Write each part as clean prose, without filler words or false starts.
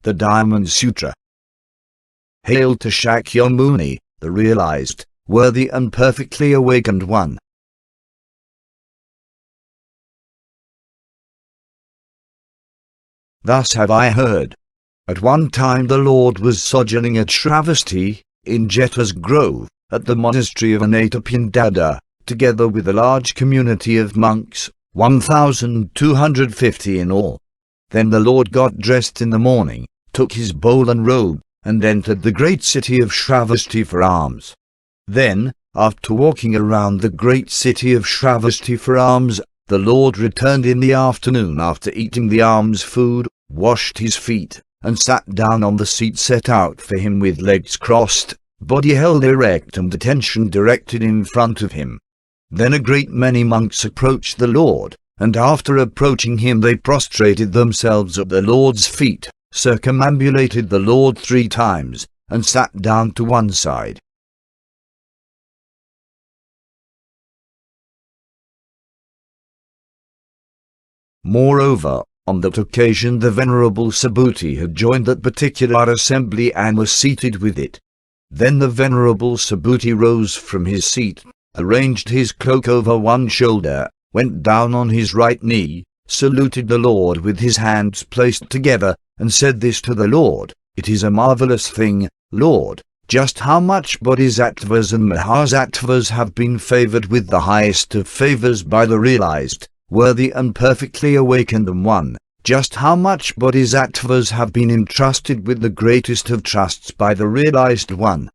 the Diamond Sutra. Hail to Shakyamuni, the realized, worthy and perfectly awakened one. Thus have I heard. At one time the Lord was sojourning at Shravasti, in Jeta's grove, at the monastery of Anathapindada, together with a large community of monks, 1,250 in all. Then the Lord got dressed in the morning, took his bowl and robe, and entered the great city of Shravasti for alms. Then, after walking around the great city of Shravasti for alms, the Lord returned in the afternoon after eating the alms food, washed his feet, and sat down on the seat set out for him with legs crossed, body held erect and attention directed in front of him. Then a great many monks approached the Lord, and after approaching him they prostrated themselves at the Lord's feet, circumambulated the Lord 3 times, and sat down to one side. Moreover, on that occasion the Venerable Subhūti had joined that particular assembly and was seated with it. Then the Venerable Subhūti rose from his seat, arranged his cloak over one shoulder, went down on his right knee, saluted the Lord with his hands placed together, and said this to the Lord: "It is a marvelous thing, Lord, just how much bodhisattvas and mahasattvas have been favored with the highest of favors by the realized, worthy and perfectly awakened one, just how much bodhisattvas have been entrusted with the greatest of trusts by the realized one.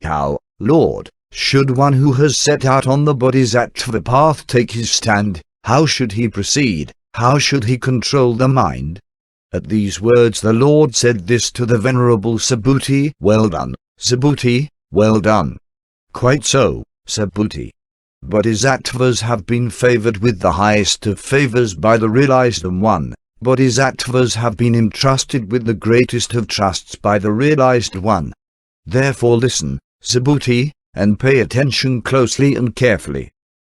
How, Lord, should one who has set out on the bodhisattva path take his stand? How should he proceed? How should he control the mind?" At these words the Lord said this to the Venerable Subhūti: "Well done, Subhūti, well done." "Quite so, Subhūti. Bodhisattvas have been favored with the highest of favors by the realized one. Bodhisattvas have been entrusted with the greatest of trusts by the realized one. Therefore listen, Subhūti, and pay attention closely and carefully.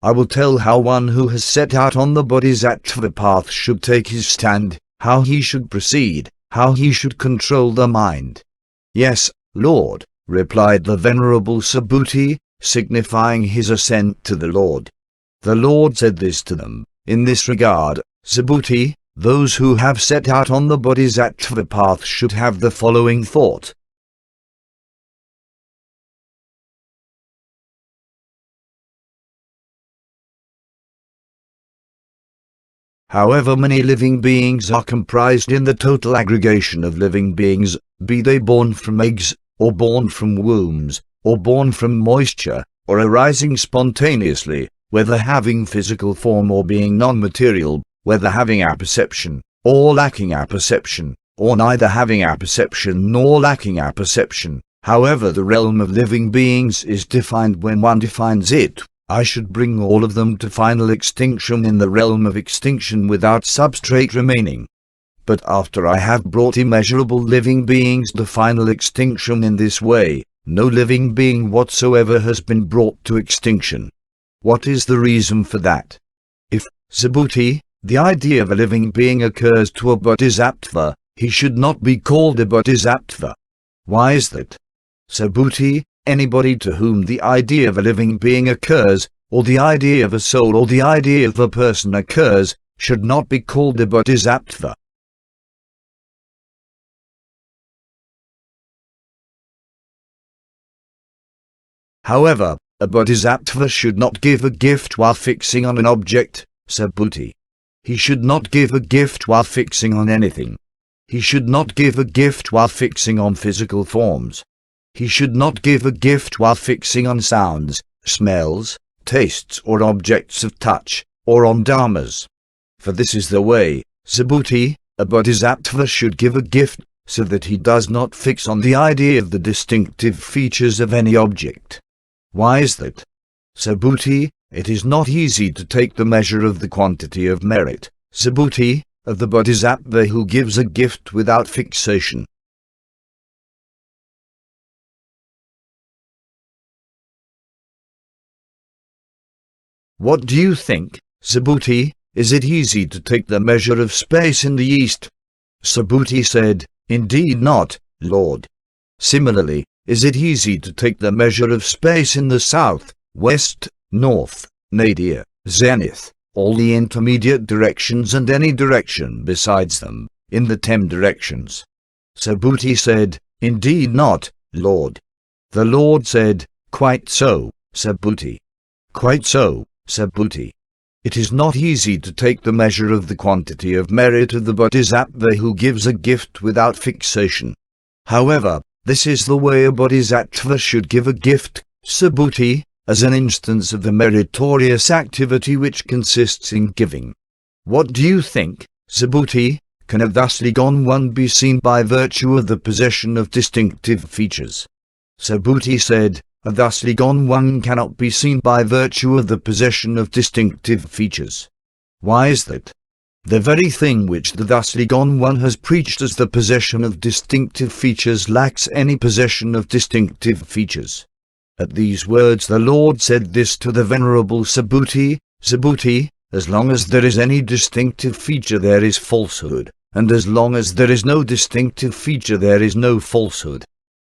I will tell how one who has set out on the bodhisattva path should take his stand, how he should proceed, how he should control the mind." "Yes, Lord," replied the Venerable Subhūti, signifying his assent to the Lord. The Lord said this to them: "In this regard, Subhūti, those who have set out on the bodhisattva path should have the following thought. However many living beings are comprised in the total aggregation of living beings, be they born from eggs, or born from wombs, or born from moisture, or arising spontaneously, whether having physical form or being non-material, whether having apperception, or lacking apperception, or neither having apperception nor lacking apperception, however the realm of living beings is defined when one defines it, I should bring all of them to final extinction in the realm of extinction without substrate remaining. But after I have brought immeasurable living beings to final extinction in this way, no living being whatsoever has been brought to extinction. What is the reason for that? If, Subhūti, the idea of a living being occurs to a bodhisattva, he should not be called a bodhisattva. Why is that? Subhūti, anybody to whom the idea of a living being occurs, or the idea of a soul or the idea of a person occurs, should not be called a bodhisattva. However, a bodhisattva should not give a gift while fixing on an object, Subhūti. He should not give a gift while fixing on anything. He should not give a gift while fixing on physical forms. He should not give a gift while fixing on sounds, smells, tastes or objects of touch, or on dharmas. For this is the way, Subhūti, a bodhisattva should give a gift, so that he does not fix on the idea of the distinctive features of any object. Why is that? Subhūti, it is not easy to take the measure of the quantity of merit, Subhūti, of the bodhisattva who gives a gift without fixation. What do you think, Subhūti? Is it easy to take the measure of space in the East? Subhūti said, Indeed not, Lord. Similarly, is it easy to take the measure of space in the south, west, north, nadir, zenith, all the intermediate directions and any direction besides them, in the 10 directions? Subhūti said, Indeed not, Lord. The Lord said, Quite so, Subhūti. Quite so, Subhūti. It is not easy to take the measure of the quantity of merit of the bodhisattva who gives a gift without fixation. However, this is the way a bodhisattva should give a gift, Subhūti, as an instance of the meritorious activity which consists in giving. What do you think, Subhūti? Can a thusly gone one be seen by virtue of the possession of distinctive features? Subhūti said, A thusly gone one cannot be seen by virtue of the possession of distinctive features. Why is that? The very thing which the thusly gone one has preached as the possession of distinctive features lacks any possession of distinctive features. At these words the Lord said this to the Venerable Subhūti, Subhūti, as long as there is any distinctive feature there is falsehood, and as long as there is no distinctive feature there is no falsehood.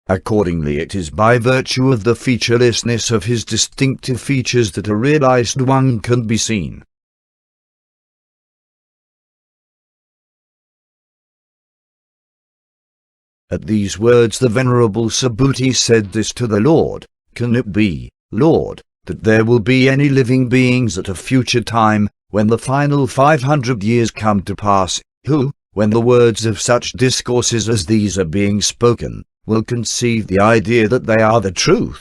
Accordingly it is by virtue of the featurelessness of his distinctive features that a realized one can be seen. At these words the Venerable Subhūti said this to the Lord, Can it be, Lord, that there will be any living beings at a future time, when the final 500 years come to pass, who, when the words of such discourses as these are being spoken, will conceive the idea that they are the truth?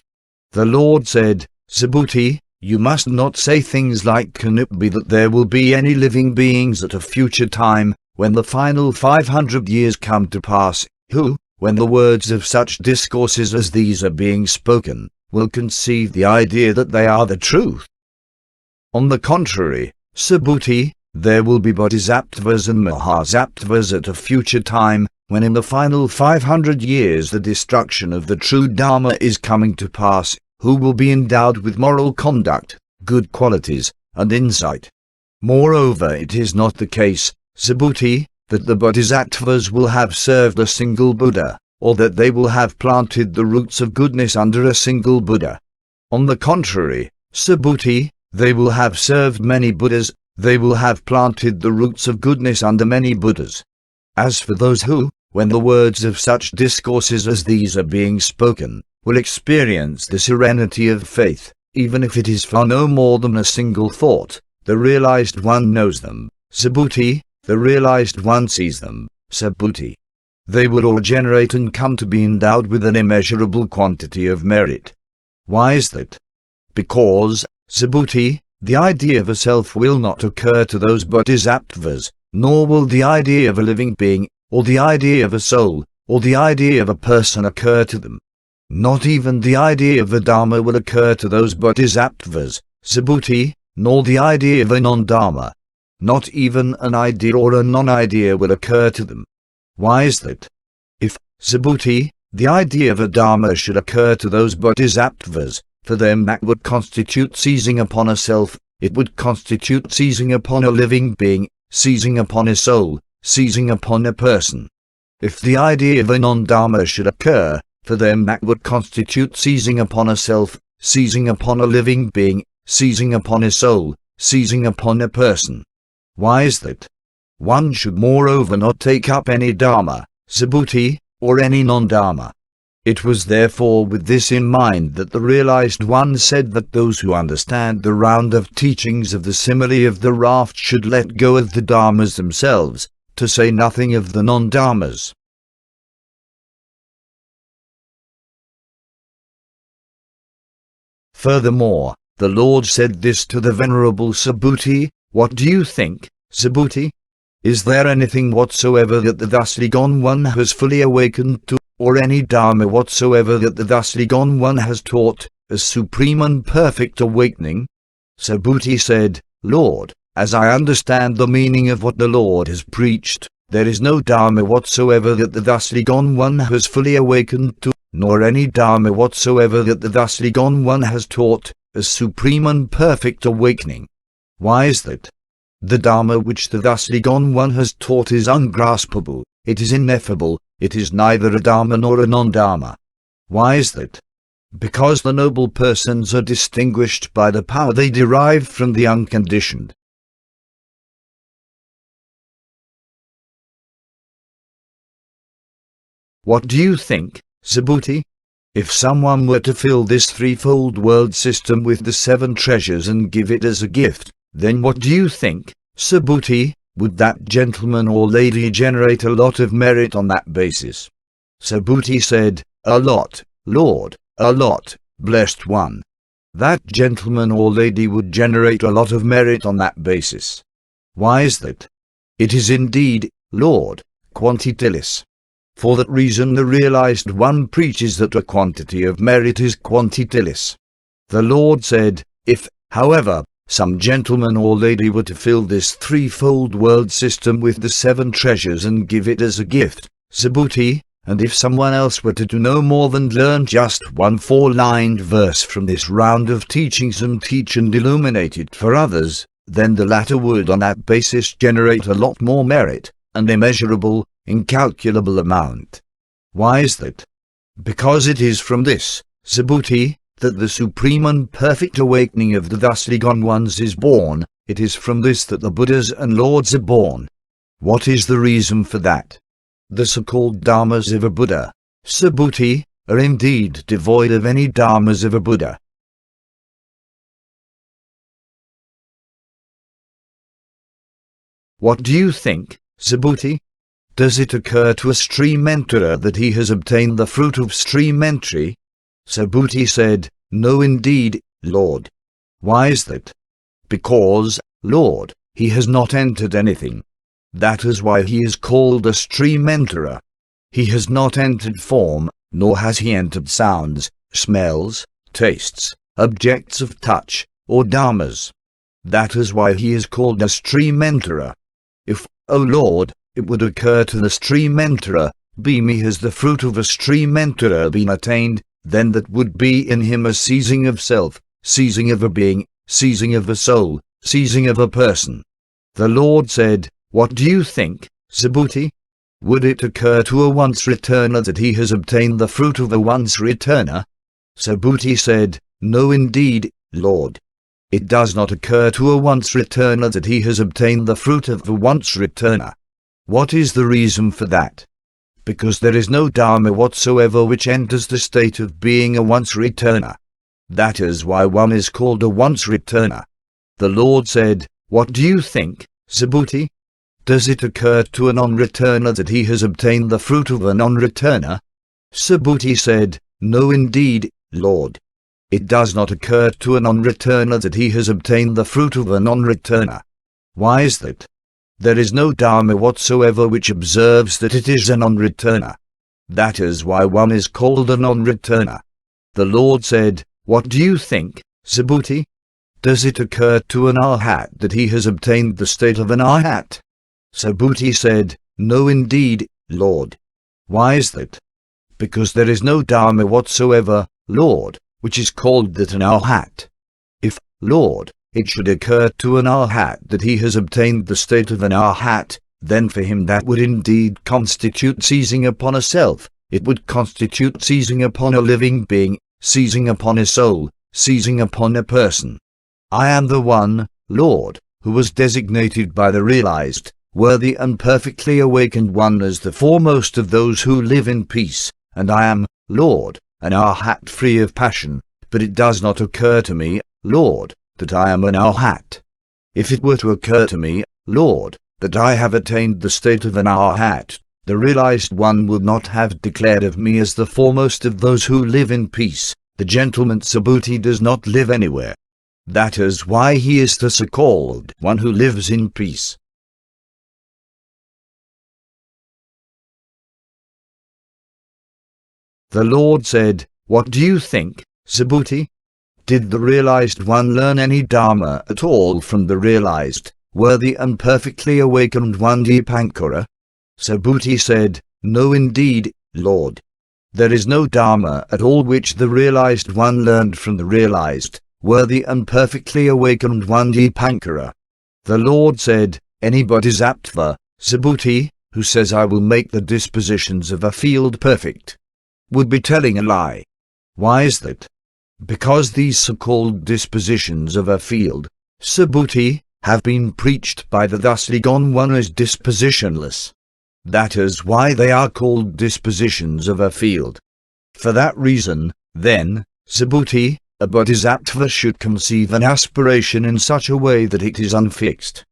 The Lord said, Subhūti, you must not say things like Can it be that there will be any living beings at a future time, when the final 500 years come to pass, who, when the words of such discourses as these are being spoken, will conceive the idea that they are the truth? On the contrary, Subhūti, there will be bodhisattvas and mahāsattvas at a future time, when in the final 500 years the destruction of the true Dharma is coming to pass, who will be endowed with moral conduct, good qualities, and insight. Moreover, it is not the case, Subhūti, that the bodhisattvas will have served a single Buddha, or that they will have planted the roots of goodness under a single Buddha. On the contrary, Subhūti, they will have served many Buddhas, they will have planted the roots of goodness under many Buddhas. As for those who, when the words of such discourses as these are being spoken, will experience the serenity of faith, even if it is for no more than a single thought, the realized one knows them, Subhūti, the realized one sees them, Subhūti. They will all generate and come to be endowed with an immeasurable quantity of merit. Why is that? Because, Subhūti, the idea of a self will not occur to those bodhisattvas, nor will the idea of a living being, or the idea of a soul, or the idea of a person occur to them. Not even the idea of a Dharma will occur to those bodhisattvas, Subhūti, nor the idea of a non-Dharma. Not even an idea or a non-idea will occur to them. Why is that? If, Subhūti, the idea of a Dharma should occur to those bodhisattvas, for them that would constitute seizing upon a self, it would constitute seizing upon a living being, seizing upon a soul, seizing upon a person. If the idea of a non-Dharma should occur, for them that would constitute seizing upon a self, seizing upon a living being, seizing upon a soul, seizing upon a person. Why is that? One should moreover not take up any Dharma, Subhūti, or any non-Dharma. It was therefore with this in mind that the realized one said that those who understand the round of teachings of the simile of the raft should let go of the Dharmas themselves, to say nothing of the non-Dharmas. Furthermore, the Lord said this to the Venerable Subhūti, What do you think, Subhūti? Is there anything whatsoever that the thusly gone one has fully awakened to, or any Dharma whatsoever that the thusly gone one has taught, as supreme and perfect awakening? Subhūti said, Lord, as I understand the meaning of what the Lord has preached, there is no Dharma whatsoever that the thusly gone one has fully awakened to, nor any Dharma whatsoever that the thusly gone one has taught, as supreme and perfect awakening. Why is that? The Dharma which the thusly gone one has taught is ungraspable, it is ineffable, it is neither a Dharma nor a non-Dharma. Why is that? Because the noble persons are distinguished by the power they derive from the unconditioned. What do you think, Subhūti? If someone were to fill this threefold world system with the 7 treasures and give it as a gift, then what do you think, Subhūti, would that gentleman or lady generate a lot of merit on that basis? Subhūti said, "A lot, Lord, a lot, blessed one." That gentleman or lady would generate a lot of merit on that basis. Why is that? It is indeed, Lord, quantityless. For that reason the realized one preaches that a quantity of merit is quantityless. The Lord said, if, however, some gentleman or lady were to fill this threefold world system with the 7 treasures and give it as a gift, Subhūti, and if someone else were to do no more than learn just one 4-lined verse from this round of teachings and teach and illuminate it for others, then the latter would on that basis generate a lot more merit, an immeasurable, incalculable amount. Why is that? Because it is from this, Subhūti, that the supreme and perfect awakening of the thusly gone ones is born. It is from this that the Buddhas and Lords are born. What is the reason for that? The so-called dharmas of a Buddha, Subhūti, are indeed devoid of any dharmas of a Buddha. What do you think, Subhūti? Does it occur to a stream enterer that he has obtained the fruit of stream entry? Subhūti said, "No indeed, Lord." Why is that? Because, Lord, he has not entered anything. That is why he is called a stream enterer. He has not entered form, nor has he entered sounds, smells, tastes, objects of touch, or dharmas. That is why he is called a stream enterer. If, O Lord, it would occur to the stream enterer, be me has the fruit of a stream enterer been attained, then that would be in him a seizing of self, seizing of a being, seizing of a soul, seizing of a person. The Lord said, what do you think, Subhūti? Would it occur to a once returner that he has obtained the fruit of a once returner? Subhūti said, no indeed, Lord. It does not occur to a once returner that he has obtained the fruit of a once returner. What is the reason for that? Because there is no dharma whatsoever which enters the state of being a once returner. That is why one is called a once returner. The Lord said, what do you think, Subhūti? Does it occur to a non-returner that he has obtained the fruit of a non-returner? Subhūti said, no indeed, Lord. It does not occur to a non-returner that he has obtained the fruit of a non-returner. Why is that? There is no dharma whatsoever which observes that it is a non-returner. That is why one is called a non-returner. The Lord said, what do you think, Subhūti? Does it occur to an arhat that he has obtained the state of an arhat? Subhūti said, no indeed, Lord. Why is that? Because there is no dharma whatsoever, Lord, which is called that an arhat. If, Lord, it should occur to an arhat that he has obtained the state of an arhat, then for him that would indeed constitute seizing upon a self, it would constitute seizing upon a living being, seizing upon a soul, seizing upon a person. I am the one, Lord, who was designated by the realized, worthy and perfectly awakened one as the foremost of those who live in peace, and I am, Lord, an arhat free of passion, but it does not occur to me, Lord, that I am an arhat. If it were to occur to me, Lord, that I have attained the state of an arhat, the realized one would not have declared of me as the foremost of those who live in peace. The gentleman Subhūti does not live anywhere. That is why he is the so-called one who lives in peace. The Lord said, what do you think, Subhūti? Did the realized one learn any dharma at all from the realized, worthy and perfectly awakened one Dīpankara? Subhūti said, no indeed, Lord. There is no dharma at all which the realized one learned from the realized, worthy and perfectly awakened one Dīpankara. The Lord said, any Bodhisattva, Subhūti, who says I will make the dispositions of a field perfect, would be telling a lie. Why is that? Because these so-called dispositions of a field, Subhūti, have been preached by the thusly gone one as dispositionless. That is why they are called dispositions of a field. For that reason, then, Subhūti, a bodhisattva should conceive an aspiration in such a way that it is unfixed.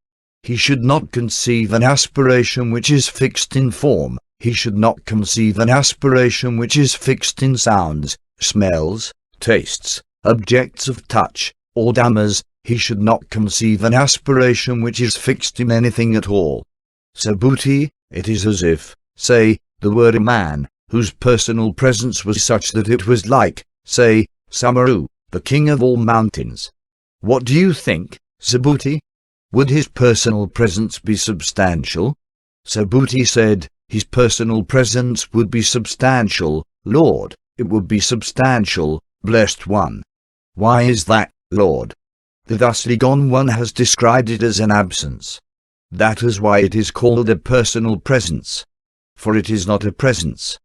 He should not conceive an aspiration which is fixed in form. He should not conceive an aspiration which is fixed in sounds, smells, tastes, objects of touch, or dharmas. He should not conceive an aspiration which is fixed in anything at all. Subhūti, it is as if, say, there were a man, whose personal presence was such that it was like, say, Samaru, the king of all mountains. What do you think, Subhūti? Would his personal presence be substantial? Subhūti said, his personal presence would be substantial, Lord, it would be substantial, blessed one. Why is that, Lord? The thusly gone one has described it as an absence. That is why it is called a personal presence. For it is not a presence.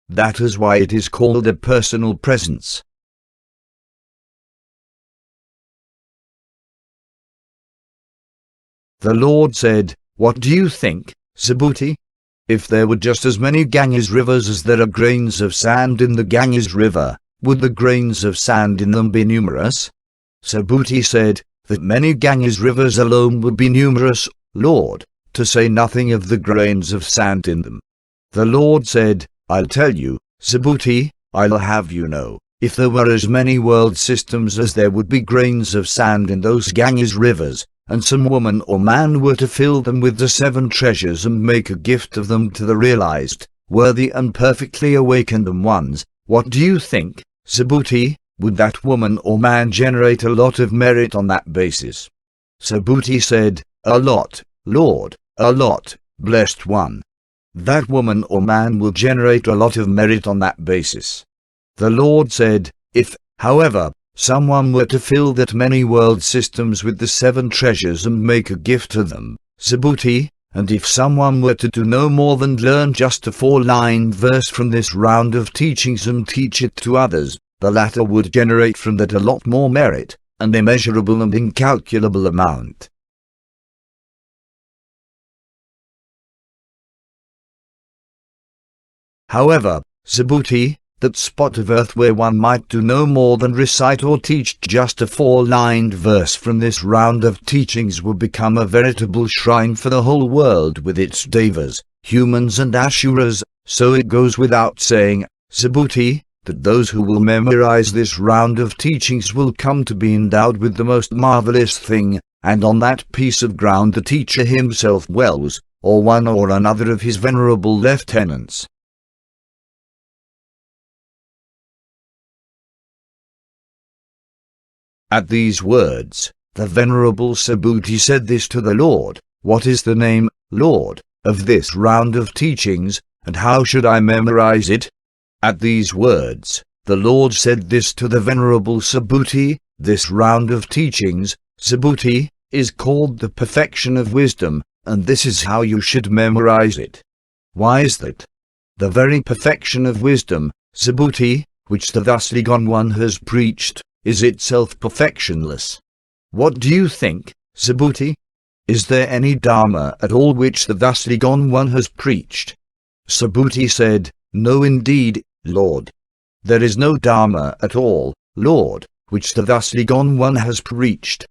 That is why it is called a personal presence. The Lord said, what do you think, Subhūti? If there were just as many Ganges rivers as there are grains of sand in the Ganges river, would the grains of sand in them be numerous? Subhūti said, that many Ganges rivers alone would be numerous, Lord, to say nothing of the grains of sand in them. The Lord said, I'll tell you, Subhūti, I'll have you know, if there were as many world systems as there would be grains of sand in those Ganges rivers, and some woman or man were to fill them with the 7 treasures and make a gift of them to the realized, worthy and perfectly awakened ones, what do you think, Subhūti, would that woman or man generate a lot of merit on that basis? Subhūti said, a lot, Lord, a lot, blessed one. That woman or man will generate a lot of merit on that basis. The Lord said, if, however, someone were to fill that many world systems with the 7 treasures and make a gift to them, Subhūti, and if someone were to do no more than learn just a 4-line verse from this round of teachings and teach it to others, the latter would generate from that a lot more merit, an immeasurable and incalculable amount. However, Subhūti, that spot of earth where one might do no more than recite or teach just a 4-lined verse from this round of teachings would become a veritable shrine for the whole world with its devas, humans and asuras, so it goes without saying, Subhūti, that those who will memorize this round of teachings will come to be endowed with the most marvelous thing, and on that piece of ground the teacher himself dwells, or one or another of his venerable lieutenants. At these words, the Venerable Subhūti said this to the Lord, what is the name, Lord, of this round of teachings, and how should I memorize it? At these words, the Lord said this to the Venerable Subhūti, this round of teachings, Subhūti, is called the perfection of wisdom, and this is how you should memorize it. Why is that? The very perfection of wisdom, Subhūti, which the thusly gone one has preached, is itself perfectionless. What do you think, Subhūti? Is there any Dharma at all which the thusly gone one has preached? Subhūti said, no indeed, Lord. There is no Dharma at all, Lord, which the thusly gone one has preached.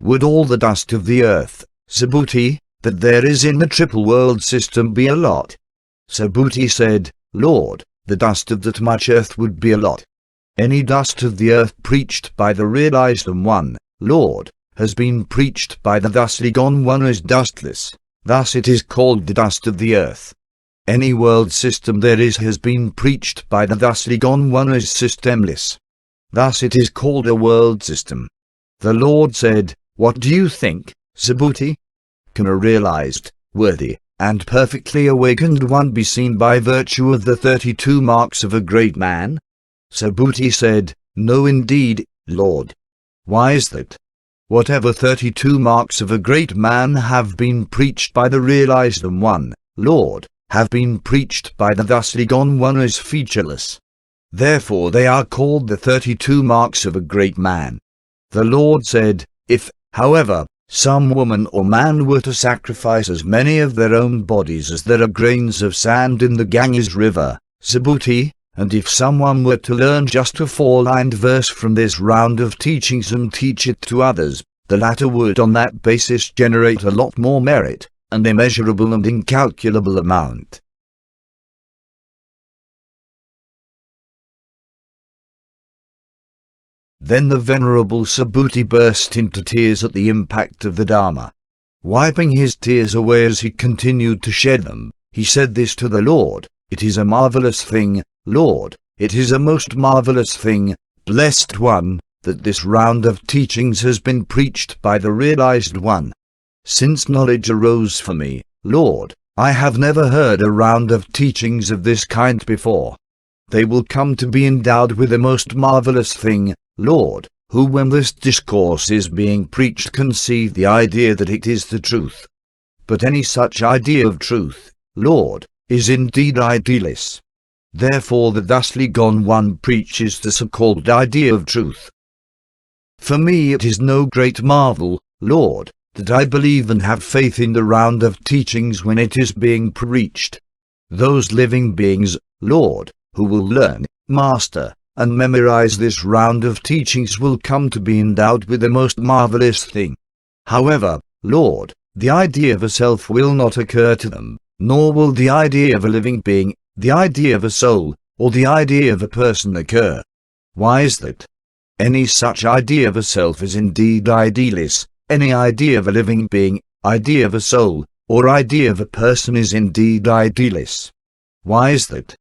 Would all the dust of the earth, Subhūti, that there is in the triple world system be a lot? Subhūti said, Lord, the dust of that much earth would be a lot. Any dust of the earth preached by the realized one, Lord, has been preached by the thusly gone one as dustless. Thus it is called the dust of the earth. Any world system there is has been preached by the thusly gone one as systemless. Thus it is called a world system. The Lord said, what do you think, Subhūti? Can a realized, worthy, and perfectly awakened one be seen by virtue of the 32 marks of a great man? Subhūti said, no indeed, Lord. Why is that? Whatever 32 marks of a great man have been preached by the realized one, Lord, have been preached by the thusly gone one as featureless. Therefore they are called the 32 marks of a great man. The Lord said, if, however, some woman or man were to sacrifice as many of their own bodies as there are grains of sand in the Ganges river, Subhūti, and if someone were to learn just a 4-lined verse from this round of teachings and teach it to others, the latter would on that basis generate a lot more merit, an immeasurable and incalculable amount. Then the Venerable Subhūti burst into tears at the impact of the Dharma. Wiping his tears away as he continued to shed them, he said this to the Lord, "It is a marvelous thing, Lord, it is a most marvelous thing, blessed one, that this round of teachings has been preached by the realized one. Since knowledge arose for me, Lord, I have never heard a round of teachings of this kind before. They will come to be endowed with a most marvelous thing, Lord, who when this discourse is being preached conceive the idea that it is the truth. But any such idea of truth, Lord, is indeed idealist. Therefore the thusly gone one preaches the so-called idea of truth. For me it is no great marvel, Lord, that I believe and have faith in the round of teachings when it is being preached. Those living beings, Lord, who will learn, master, and memorize this round of teachings will come to be endowed with the most marvelous thing. However, Lord, the idea of a self will not occur to them, nor will the idea of a living being, the idea of a soul, or the idea of a person occur. Why is that? Any such idea of a self is indeed idealist. Any idea of a living being, idea of a soul, or idea of a person is indeed idealist. Why is that?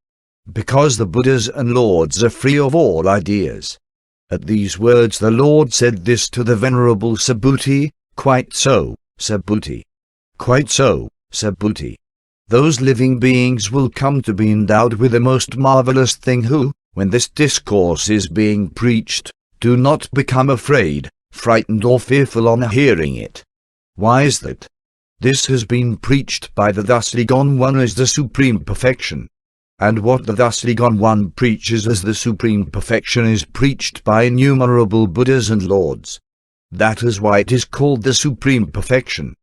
Because the Buddhas and Lords are free of all ideas. At these words the Lord said this to the Venerable Subhūti, "Quite so, Subhūti. Quite so, Subhūti. Those living beings will come to be endowed with the most marvelous thing who, when this discourse is being preached, do not become afraid, frightened or fearful on hearing it. Why is that? This has been preached by the thusly gone one as the supreme perfection. And what the thusly gone one preaches as the supreme perfection is preached by innumerable Buddhas and Lords. That is why it is called the supreme perfection.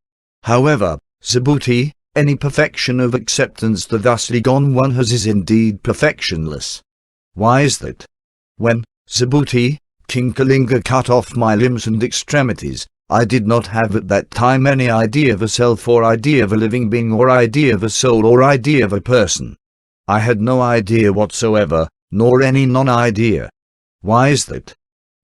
However, Subhūti, any perfection of acceptance the thusly gone one has is indeed perfectionless. Why is that? When, Subhūti, King Kalinga cut off my limbs and extremities, I did not have at that time any idea of a self or idea of a living being or idea of a soul or idea of a person. I had no idea whatsoever, nor any non-idea. Why is that?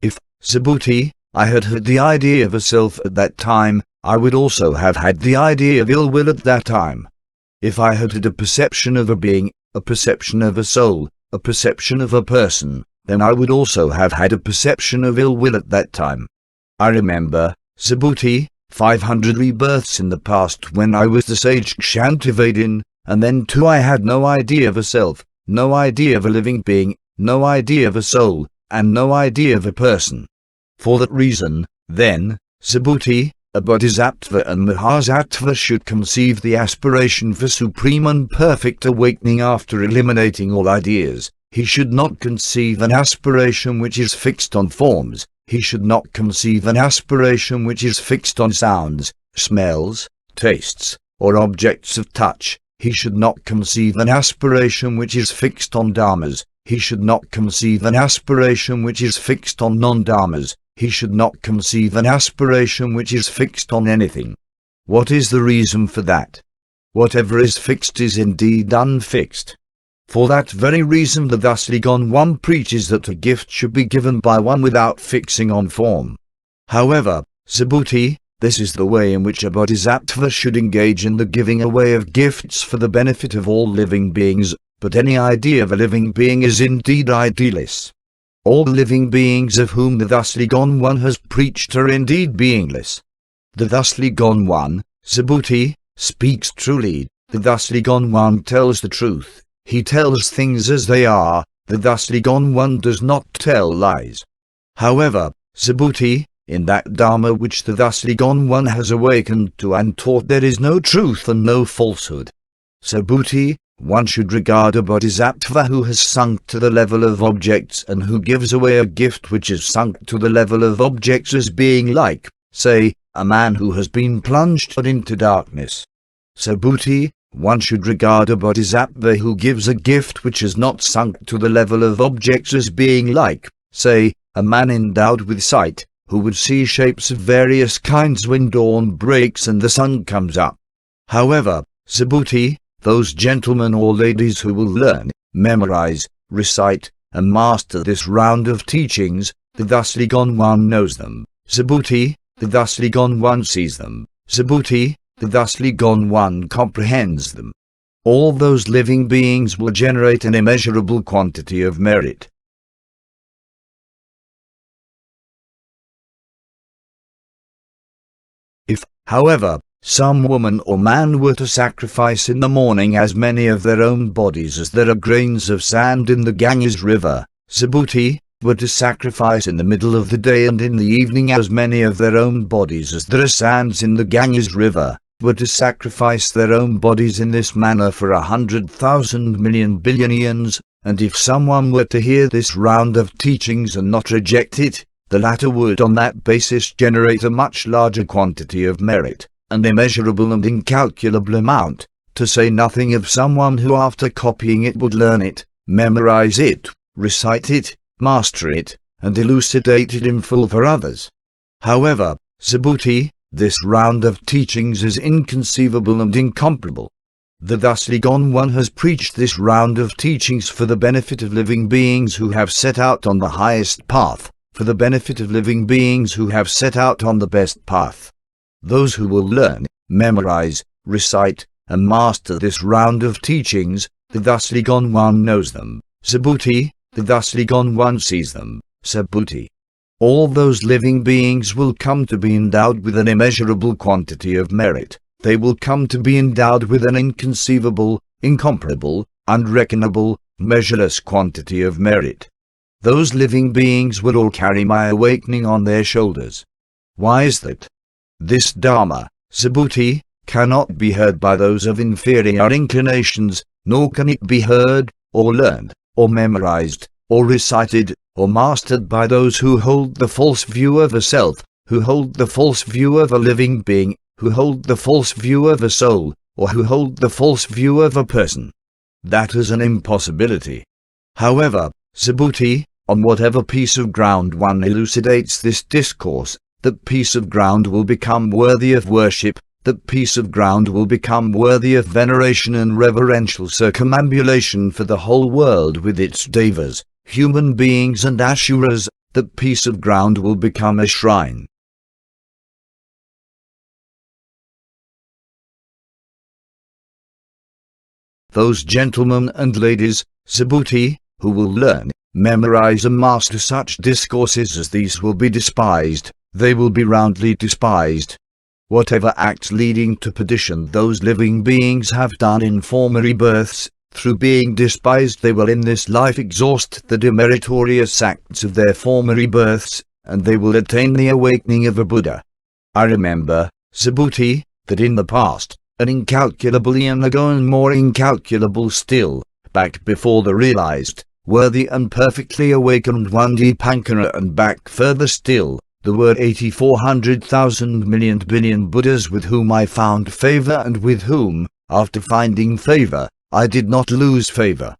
If, Subhūti, I had had the idea of a self at that time, I would also have had the idea of ill will at that time. If I had had a perception of a being, a perception of a soul, a perception of a person, then I would also have had a perception of ill will at that time. I remember, Subhūti, 500 rebirths in the past when I was the sage Kshantivadin, and then too I had no idea of a self, no idea of a living being, no idea of a soul, and no idea of a person. For that reason, then, Subhūti, a bodhisattva and mahasattva should conceive the aspiration for supreme and perfect awakening after eliminating all ideas. He should not conceive an aspiration which is fixed on forms. He should not conceive an aspiration which is fixed on sounds, smells, tastes, or objects of touch. He should not conceive an aspiration which is fixed on dharmas. He should not conceive an aspiration which is fixed on non-dharmas. He should not conceive an aspiration which is fixed on anything. What is the reason for that? Whatever is fixed is indeed unfixed. For that very reason the thusly gone one preaches that a gift should be given by one without fixing on form. However, Subhūti, this is the way in which a bodhisattva should engage in the giving away of gifts for the benefit of all living beings, but any idea of a living being is indeed idealist. All living beings of whom the thusly gone one has preached are indeed beingless. The thusly gone one, Subhūti, speaks truly. The thusly gone one tells the truth. He tells things as they are. The thusly gone one does not tell lies. However, Subhūti, in that Dharma which the thusly gone one has awakened to and taught there is no truth and no falsehood. Subhūti, one should regard a bodhisattva who has sunk to the level of objects and who gives away a gift which is sunk to the level of objects as being like, say, a man who has been plunged into darkness. Subhūti, one should regard a bodhisattva who gives a gift which is not sunk to the level of objects as being like, say, a man endowed with sight, who would see shapes of various kinds when dawn breaks and the sun comes up. However, Subhūti, those gentlemen or ladies who will learn, memorize, recite, and master this round of teachings, the thusly gone one knows them. Subhūti, the thusly gone one sees them. Subhūti, the thusly gone one comprehends them. All those living beings will generate an immeasurable quantity of merit. If, however, some woman or man were to sacrifice in the morning as many of their own bodies as there are grains of sand in the Ganges river, Subhūti, were to sacrifice in the middle of the day and in the evening as many of their own bodies as there are sands in the Ganges river, were to sacrifice their own bodies in this manner for 100,000 million billion eons, and if someone were to hear this round of teachings and not reject it, the latter would on that basis generate a much larger quantity of merit, an immeasurable and incalculable amount, to say nothing of someone who after copying it would learn it, memorize it, recite it, master it, and elucidate it in full for others. However, Subhūti, this round of teachings is inconceivable and incomparable. The thusly gone one has preached this round of teachings for the benefit of living beings who have set out on the highest path, for the benefit of living beings who have set out on the best path. Those who will learn, memorize, recite, and master this round of teachings, the thusly gone one knows them. Subhūti, the thusly gone one sees them. Subhūti. All those living beings will come to be endowed with an immeasurable quantity of merit. They will come to be endowed with an inconceivable, incomparable, unreckonable, measureless quantity of merit. Those living beings will all carry my awakening on their shoulders. Why is that? This Dharma, Subhūti, cannot be heard by those of inferior inclinations, nor can it be heard, or learned, or memorized, or recited, or mastered by those who hold the false view of a self, who hold the false view of a living being, who hold the false view of a soul, or who hold the false view of a person. That is an impossibility. However, Subhūti, on whatever piece of ground one elucidates this discourse, that piece of ground will become worthy of worship, that piece of ground will become worthy of veneration and reverential circumambulation for the whole world with its devas, human beings and asuras, that piece of ground will become a shrine. Those gentlemen and ladies, Subhūti, who will learn, memorize and master such discourses as these will be despised, they will be roundly despised. Whatever acts leading to perdition those living beings have done in former rebirths, through being despised they will in this life exhaust the demeritorious acts of their former rebirths, and they will attain the awakening of a Buddha. I remember, Subhūti, that in the past, an incalculable eon ago and more incalculable still, back before the realized, worthy and perfectly awakened one Dipankara and back further still, the word 8400,000 million billion Buddhas with whom I found favor and with whom, after finding favor, I did not lose favor.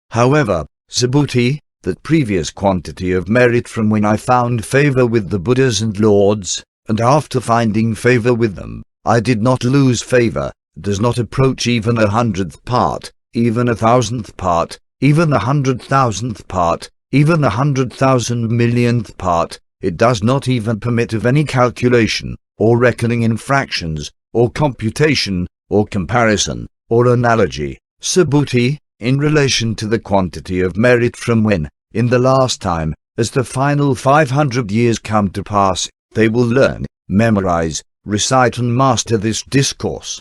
However, Subhūti, that previous quantity of merit from when I found favor with the Buddhas and Lords, and after finding favor with them, I did not lose favor, does not approach even 100th part, even 1,000th part, even 100,000th part, even 100,000 millionth part. It does not even permit of any calculation, or reckoning in fractions, or computation, or comparison, or analogy, Subhūti, in relation to the quantity of merit from when, in the last time, as the final 500 years come to pass, they will learn, memorize, recite and master this discourse.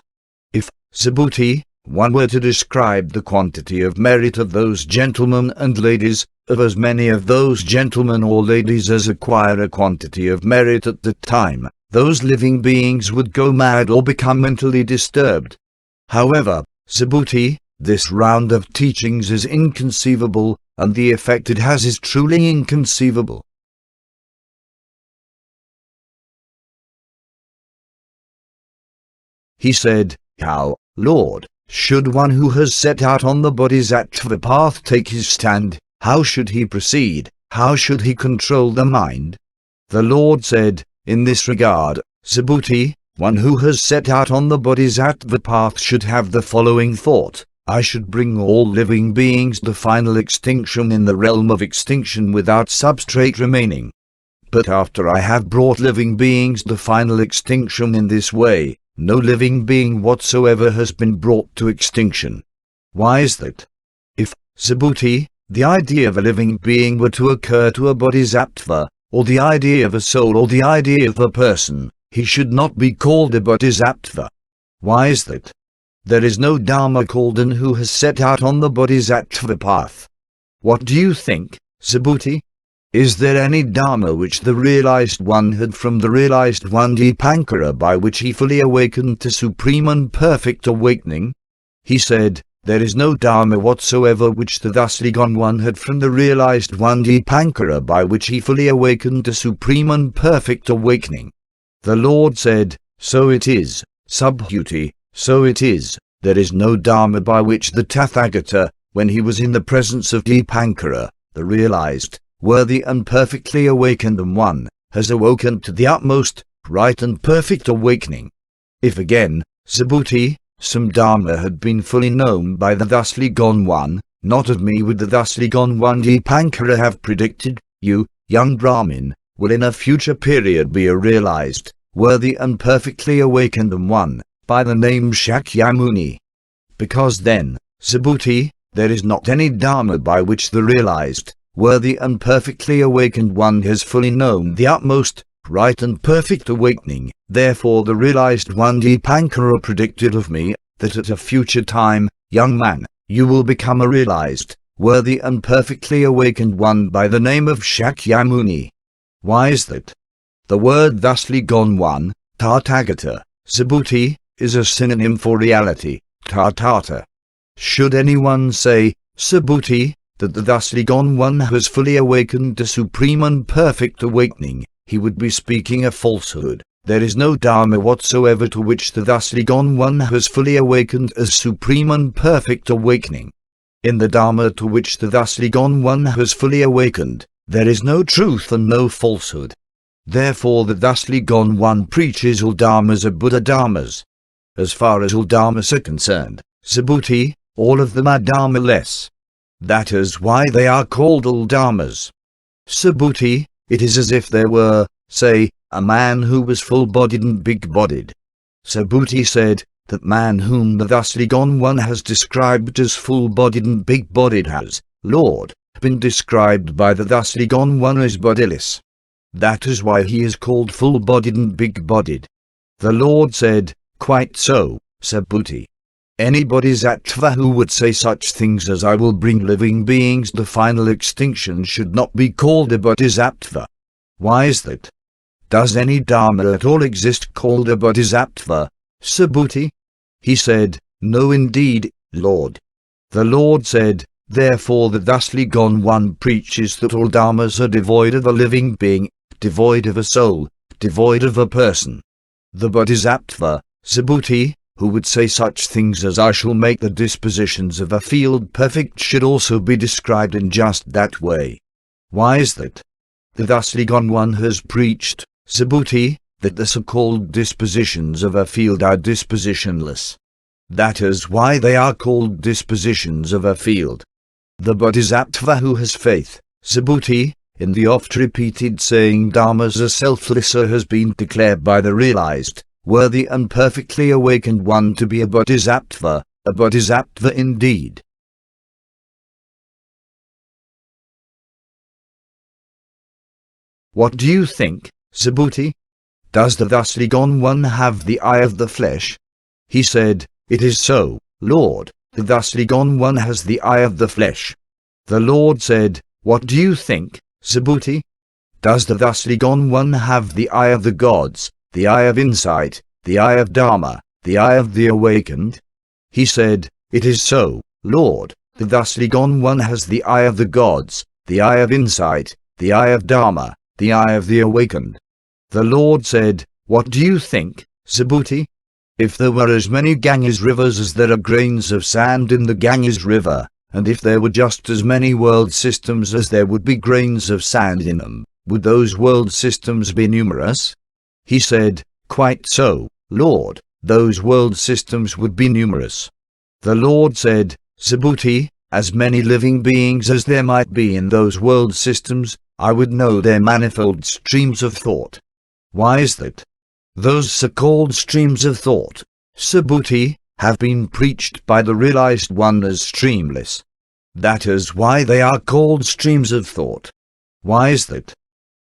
If, Subhūti, one were to describe the quantity of merit of those gentlemen and ladies, of as many of those gentlemen or ladies as acquire a quantity of merit at the time, those living beings would go mad or become mentally disturbed. However, Subhūti, this round of teachings is inconceivable, and the effect it has is truly inconceivable. He said, "How, Lord, should one who has set out on the Bodhisattva path take his stand? How should he proceed? How should he control the mind?" The Lord said, "In this regard, Subhūti, one who has set out on the Bodhisattva path should have the following thought: I should bring all living beings to final extinction in the realm of extinction without substrate remaining. But after I have brought living beings to final extinction in this way, no living being whatsoever has been brought to extinction." Why is that? If, Subhūti, the idea of a living being were to occur to a bodhisattva, or the idea of a soul or the idea of a person, he should not be called a bodhisattva. Why is that? There is no Dharma called one who has set out on the bodhisattva path. What do you think, Subhūti? Is there any Dharma which the realized one had from the realized one Dipankara by which he fully awakened to supreme and perfect awakening? He said, "There is no Dharma whatsoever which the thusly gone one had from the realized one Dipankara by which he fully awakened to supreme and perfect awakening." The Lord said, "So it is, Subhūti, so it is. There is no Dharma by which the Tathāgata, when he was in the presence of Dipankara, the realized, worthy and perfectly awakened one, has awoken to the utmost, right and perfect awakening. If again, Subhūti, some Dharma had been fully known by the thusly gone one, not of me would the thusly gone one Dipankara have predicted, you, young Brahmin, will in a future period be a realized, worthy and perfectly awakened one, by the name Shakyamuni. Because then, Subhūti, there is not any Dharma by which the realized, worthy and perfectly awakened one has fully known the utmost, right and perfect awakening. Therefore the realized one Dipankara predicted of me, that at a future time, young man, you will become a realized, worthy and perfectly awakened one by the name of Shakyamuni. Why is that? The word thusly gone one, Tathāgata, Subhūti, is a synonym for reality, Tathāgata. Should anyone say, Subhūti, that the thusly gone one has fully awakened to supreme and perfect awakening, he would be speaking a falsehood. There is no Dharma whatsoever to which the thusly gone one has fully awakened as supreme and perfect awakening. In the Dharma to which the thusly gone one has fully awakened, there is no truth and no falsehood. Therefore the thusly gone one preaches all Dharmas are Buddha Dharmas. As far as all Dharmas are concerned, Subhūti, all of them are Dharma-less. That is why they are called all Dharmas. Subhūti, it is as if there were, say, a man who was full-bodied and big-bodied. Subhūti said, that man whom the thusly gone one has described as full-bodied and big-bodied has, Lord, been described by the thusly gone one as bodiless. That is why he is called full-bodied and big-bodied. The Lord said, quite so, Subhūti. Any bodhisattva who would say such things as I will bring living beings to final extinction should not be called a bodhisattva. Why is that? Does any Dharma at all exist called a bodhisattva, Subhūti? He said, no indeed, Lord. The Lord said, therefore the thusly gone one preaches that all Dharmas are devoid of a living being, devoid of a soul, devoid of a person. The bodhisattva, Subhūti, who would say such things as I shall make the dispositions of a field perfect should also be described in just that way. Why is that? The thusly gone one has preached, Subhūti, that the so-called dispositions of a field are dispositionless. That is why they are called dispositions of a field. The bodhisattva who has faith, Subhūti, in the oft-repeated saying Dharmas are selflesser has been declared by the realized, worthy and perfectly awakened one to be a bodhisattva indeed. What do you think, Subhūti? Does the thusly gone one have the eye of the flesh? He said, it is so, Lord, the thusly gone one has the eye of the flesh. The Lord said, what do you think, Subhūti? Does the thusly gone one have the eye of the gods, the eye of insight, the eye of Dharma, the eye of the awakened? He said, It is so, Lord. The thusly gone one has the eye of the gods, the eye of insight, the eye of Dharma, the eye of the awakened. The Lord said, "What do you think, Subhūti? If there were as many Ganges rivers as there are grains of sand in the Ganges river, and if there were just as many world systems as there would be grains of sand in them, would those world systems be numerous?" He said, "Quite so, Lord, those world systems would be numerous." The Lord said, "Subhūti, as many living beings as there might be in those world systems, I would know their manifold streams of thought." Why is that? Those so-called streams of thought, Subhūti, have been preached by the realized one as streamless. That is why they are called streams of thought. Why is that?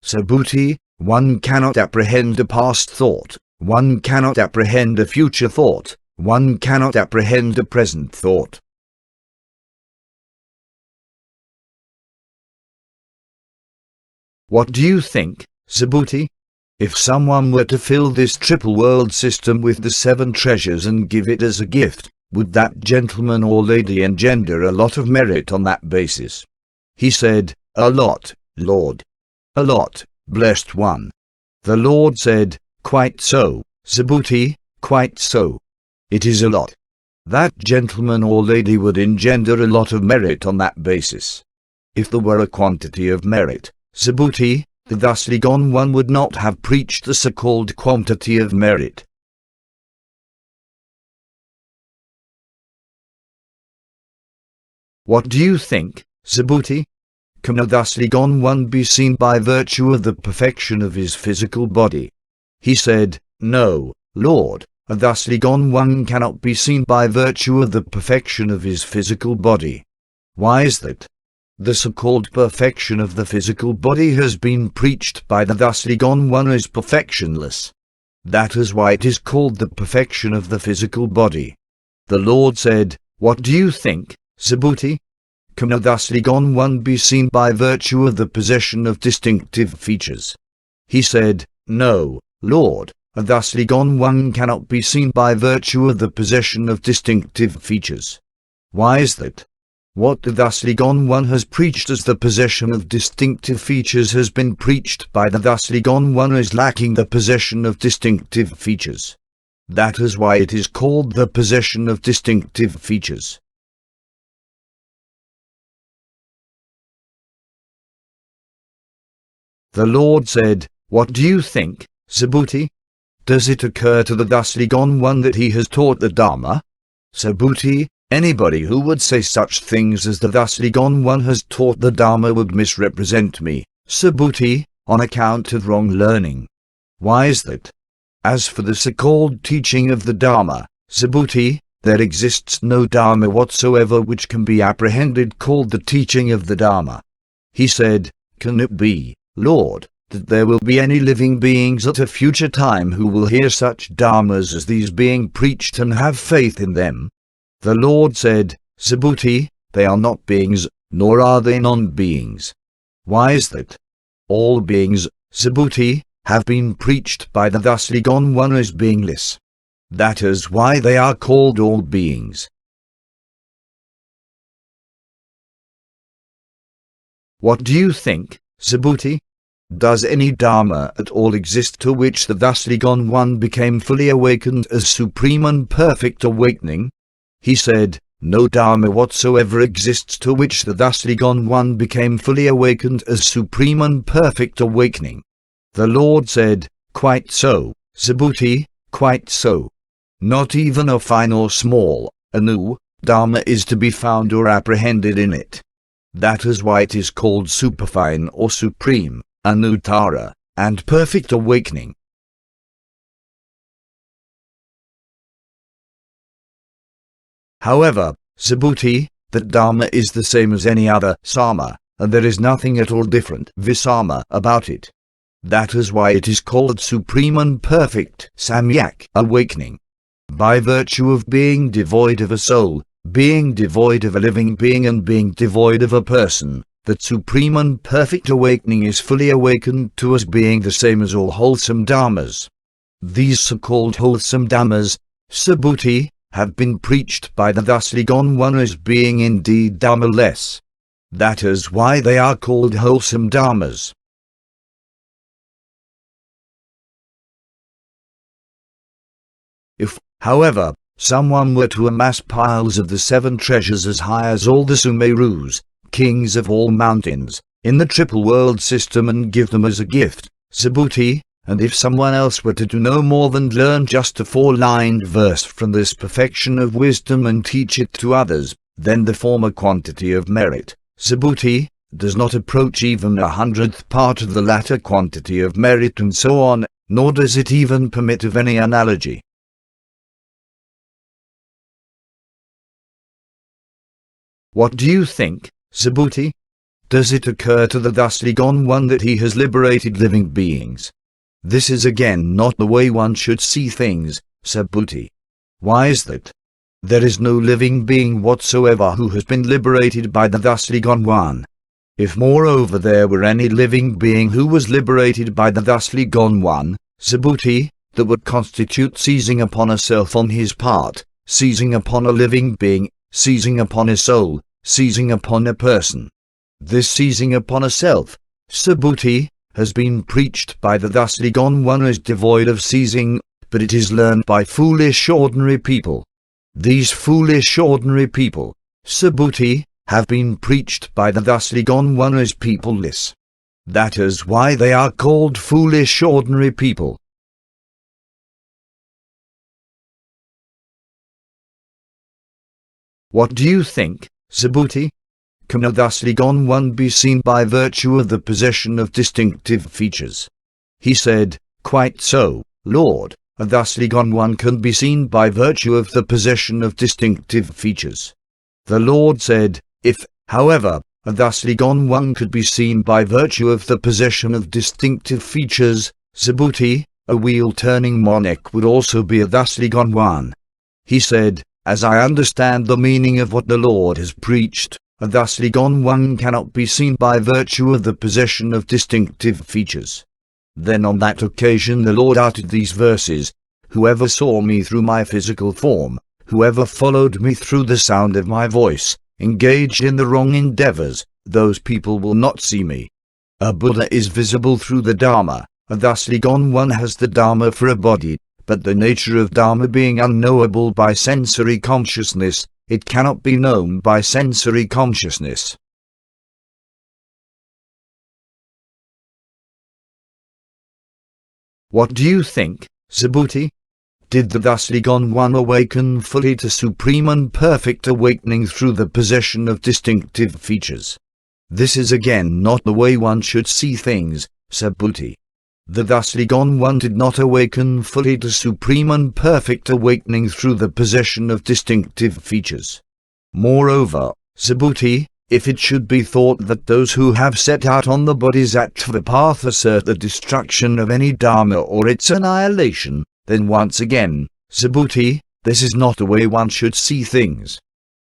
Subhūti, one cannot apprehend a past thought, one cannot apprehend a future thought, one cannot apprehend a present thought. What do you think, Subhūti? If someone were to fill this triple world system with the 7 treasures and give it as a gift, would that gentleman or lady engender a lot of merit on that basis? He said, "A lot, Lord. A lot, blessed one." The Lord said, "Quite so, Subhūti, quite so. It is a lot." That gentleman or lady would engender a lot of merit on that basis. If there were a quantity of merit, Subhūti, the thusly gone one would not have preached the so-called quantity of merit. What do you think, Subhūti? Can a thusly gone one be seen by virtue of the perfection of his physical body? He said, "No, Lord, a thusly gone one cannot be seen by virtue of the perfection of his physical body." Why is that? The so-called perfection of the physical body has been preached by the thusly gone one as perfectionless. That is why it is called the perfection of the physical body. The Lord said, "What do you think, Subhūti? Can a thusly gone one be seen by virtue of the possession of distinctive features?" He said, "No, Lord, a thusly gone one cannot be seen by virtue of the possession of distinctive features." Why is that? What the thusly gone one has preached as the possession of distinctive features has been preached by the thusly gone one as lacking the possession of distinctive features. That is why it is called the possession of distinctive features. The Lord said, "What do you think, Subhūti? Does it occur to the thusly gone one that he has taught the Dharma?" Subhūti, anybody who would say such things as the thusly gone one has taught the Dharma would misrepresent me, Subhūti, on account of wrong learning. Why is that? As for the so-called teaching of the Dharma, Subhūti, there exists no Dharma whatsoever which can be apprehended called the teaching of the Dharma. He said, "Can it be, Lord, that there will be any living beings at a future time who will hear such dharmas as these being preached and have faith in them?" The Lord said, "Subhūti, they are not beings, nor are they non-beings." Why is that? All beings, Subhūti, have been preached by the thusly gone one as beingless. That is why they are called all beings. What do you think, Subhūti? Does any Dharma at all exist to which the thusly gone one became fully awakened as supreme and perfect awakening? He said, "No Dharma whatsoever exists to which the thusly gone one became fully awakened as supreme and perfect awakening." The Lord said, "Quite so, Subhūti, quite so. Not even a fine or small, a new, Dharma is to be found or apprehended in it. That is why it is called superfine or supreme, anuttara, and perfect awakening." However, Subhūti, that Dharma is the same as any other sama, and there is nothing at all different visama about it. That is why it is called supreme and perfect samyak awakening. By virtue of being devoid of a soul, being devoid of a living being and being devoid of a person, that supreme and perfect awakening is fully awakened to as being the same as all wholesome dharmas. These so-called wholesome dharmas, Subhūti, have been preached by the thusly gone one as being indeed dharma-less. That is why they are called wholesome dharmas. If, however, someone were to amass piles of the 7 treasures as high as all the Sumerus, kings of all mountains, in the triple world system and give them as a gift, Subhūti, and if someone else were to do no more than learn just a 4-lined verse from this perfection of wisdom and teach it to others, then the former quantity of merit, Subhūti, does not approach even 100th part of the latter quantity of merit, and so on, nor does it even permit of any analogy. What do you think, Subhūti? Does it occur to the thusly gone one that he has liberated living beings? This is again not the way one should see things, Subhūti. Why is that? There is no living being whatsoever who has been liberated by the thusly gone one. If moreover there were any living being who was liberated by the thusly gone one, Subhūti, that would constitute seizing upon a self on his part, seizing upon a living being, seizing upon a soul, seizing upon a person. This seizing upon a self, Subhūti, has been preached by the thusly gone one as devoid of seizing, but it is learned by foolish ordinary people. These foolish ordinary people, Subhūti, have been preached by the thusly gone one as peopleless. That is why they are called foolish ordinary people. What do you think, Subhūti? Can a thusly gone one be seen by virtue of the possession of distinctive features? He said, quite so, Lord, a thusly gone one can be seen by virtue of the possession of distinctive features. The Lord said, if, however, a thusly gone one could be seen by virtue of the possession of distinctive features, Subhūti, a wheel-turning monarch would also be a thusly gone one. He said, as I understand the meaning of what the Lord has preached, a thusly gone one cannot be seen by virtue of the possession of distinctive features. Then on that occasion the Lord uttered these verses, whoever saw me through my physical form, whoever followed me through the sound of my voice, engaged in the wrong endeavors, those people will not see me. A Buddha is visible through the Dharma, a thusly gone one has the Dharma for a body, but the nature of Dharma being unknowable by sensory consciousness, it cannot be known by sensory consciousness. What do you think, Subhūti? Did the thusly gone one awaken fully to supreme and perfect awakening through the possession of distinctive features? This is again not the way one should see things, Subhūti. The thusly gone one did not awaken fully to supreme and perfect awakening through the possession of distinctive features. Moreover, Subhūti, if it should be thought that those who have set out on the Bodhisattva path assert the destruction of any Dharma or its annihilation, then once again, Subhūti, this is not the way one should see things.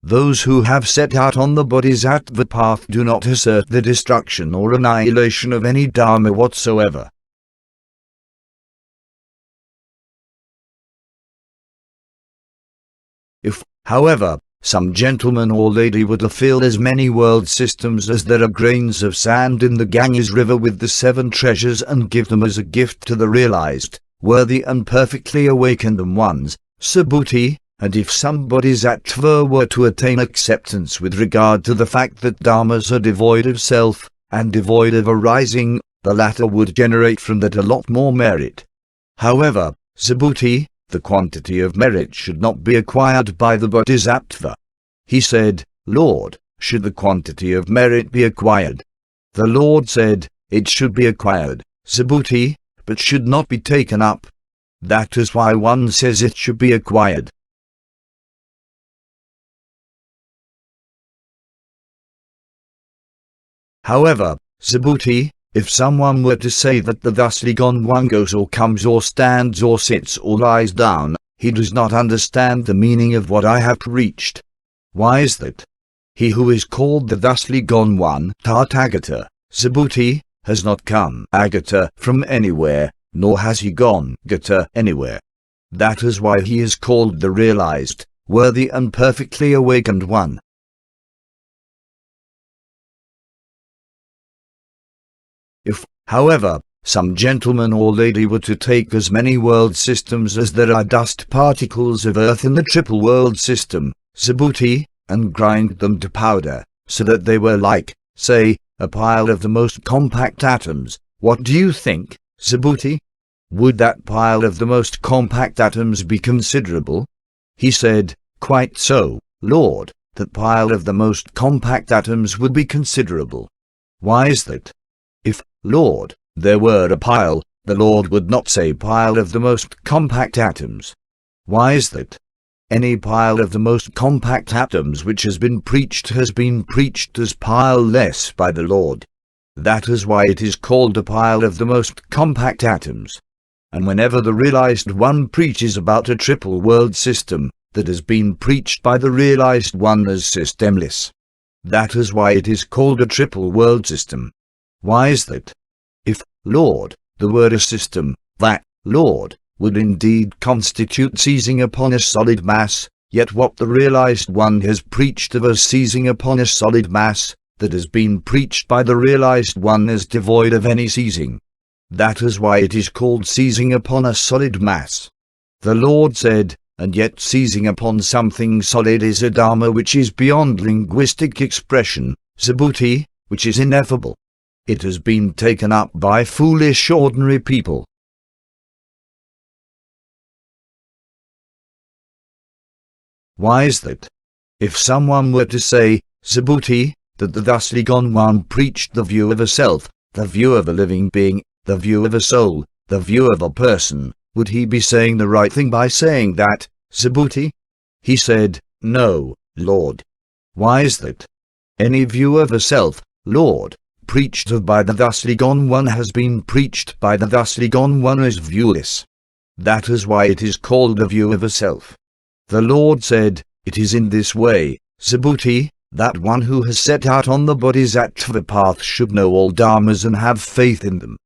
Those who have set out on the Bodhisattva path do not assert the destruction or annihilation of any Dharma whatsoever. If, however, some gentleman or lady were to fill as many world systems as there are grains of sand in the Ganges river with the 7 treasures and give them as a gift to the realized, worthy and perfectly awakened ones, Subhūti, and if some Bodhisattva were to attain acceptance with regard to the fact that dharmas are devoid of self, and devoid of arising, the latter would generate from that a lot more merit. However, Subhūti, the quantity of merit should not be acquired by the Bodhisattva. He said, Lord, should the quantity of merit be acquired? The Lord said, it should be acquired, Subhūti, but should not be taken up. That is why one says it should be acquired. However, Subhūti, if someone were to say that the thusly gone one goes or comes or stands or sits or lies down, he does not understand the meaning of what I have preached. Why is that? He who is called the thusly gone one, Tathāgata, Subhūti, has not come agata from anywhere, nor has he gone gata anywhere. That is why he is called the realized, worthy and perfectly awakened one. If, however, some gentleman or lady were to take as many world systems as there are dust particles of earth in the triple world system, Subhūti, and grind them to powder, so that they were like, say, a pile of the most compact atoms, what do you think, Subhūti? Would that pile of the most compact atoms be considerable? He said, quite so, Lord, that pile of the most compact atoms would be considerable. Why is that? If, Lord, there were a pile, the Lord would not say pile of the most compact atoms. Why is that? Any pile of the most compact atoms which has been preached as pile-less by the Lord. That is why it is called a pile of the most compact atoms. And whenever the realized one preaches about a triple world system, that has been preached by the realized one as systemless. That is why it is called a triple world system. Why is that? If, Lord, the word a system, that, Lord, would indeed constitute seizing upon a solid mass, yet what the realized one has preached of as seizing upon a solid mass, that has been preached by the realized one as devoid of any seizing. That is why it is called seizing upon a solid mass. The Lord said, and yet seizing upon something solid is a dharma which is beyond linguistic expression, Subhūti, which is ineffable. It has been taken up by foolish ordinary people. Why is that? If someone were to say, Subhūti, that the thusly gone one preached the view of a self, the view of a living being, the view of a soul, the view of a person, would he be saying the right thing by saying that, Subhūti? He said, no, Lord. Why is that? Any view of a self, Lord, preached of by the thusly gone one has been preached by the thusly gone one as viewless. That is why it is called a view of a self. The Lord said, it is in this way, Subhūti, that one who has set out on the bodhisattva path should know all dharmas and have faith in them.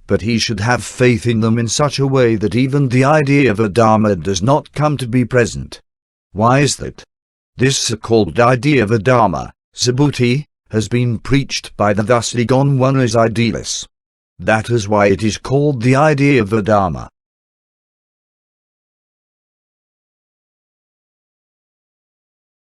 But he should have faith in them in such a way that even the idea of a dharma does not come to be present. Why is that? This so-called idea of a dharma, Subhūti, has been preached by the thusly gone one as idealess. That is why it is called the idea of a dharma.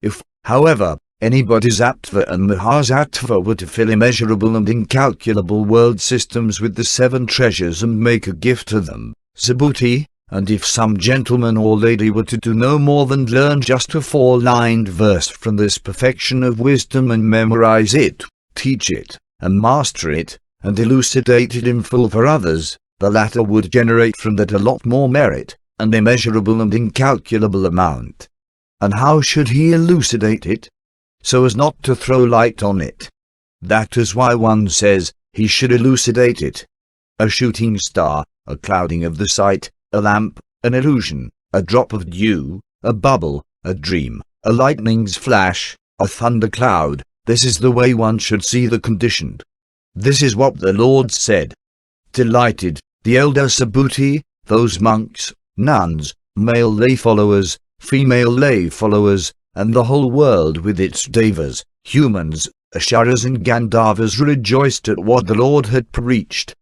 If, however, any bodhisattva and Mahāyāna were to fill immeasurable and incalculable world systems with the 7 treasures and make a gift to them, Subhūti, and if some gentleman or lady were to do no more than learn just a 4-lined verse from this perfection of wisdom and memorize it, teach it, and master it, and elucidate it in full for others, the latter would generate from that a lot more merit, an immeasurable and incalculable amount. And how should he elucidate it? So as not to throw light on it. That is why one says, he should elucidate it. A shooting star, a clouding of the sight, a lamp, an illusion, a drop of dew, a bubble, a dream, a lightning's flash, a thundercloud, this is the way one should see the conditioned. This is what the Lord said. Delighted, the elder Subhūti, those monks, nuns, male lay followers, female lay followers, and the whole world with its devas, humans, asharas and gandharvas rejoiced at what the Lord had preached.